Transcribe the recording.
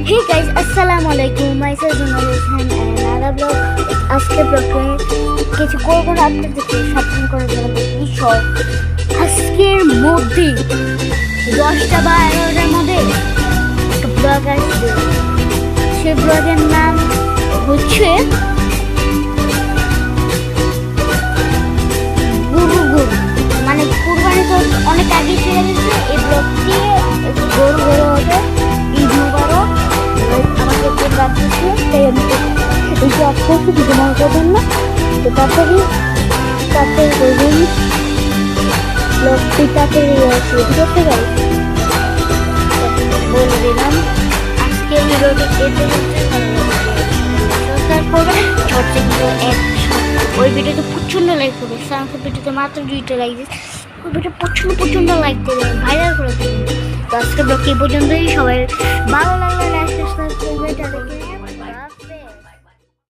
Hey guys, Assalamualaikum. Myself Generation and another blog. আজকে ব্লগে কিছু করবো না আপনাদেরকে সাবধান করে জানাবো ঈশ্বর আজকের মধ্যে 10টা বা 11টার মধ্যে একটা ব্লগ আসবে। সে ব্লগের নাম হচ্ছে গুরু মানে কুরবানি তো অনেক আগে চলে গেছে। এই ব্লগ দিয়ে গরু হবে ঈদ মুবারক আমাকে তো রাখতেছে তাই আমি এই যে আপনাকে দিতে মনে করবেন না তো তাড়াতাড়ি করবেন ব্লগটি তাড়াতাড়ি আছে ঠিক আছে গাইস বলে দিলাম আজকে ভিডিওটি এতে করবেন ছোট্ট ওই ভিডিওতে প্রচণ্ড লাইক করবে সামনের ভিডিওতে মাত্র 2টা লাইক দিচ্ছে ওই ভিডিও প্রচণ্ড লাইক দেবেন ভাইরাল করে দেবেন। তো আজকে ব্লগটি এই পর্যন্তই। সবাই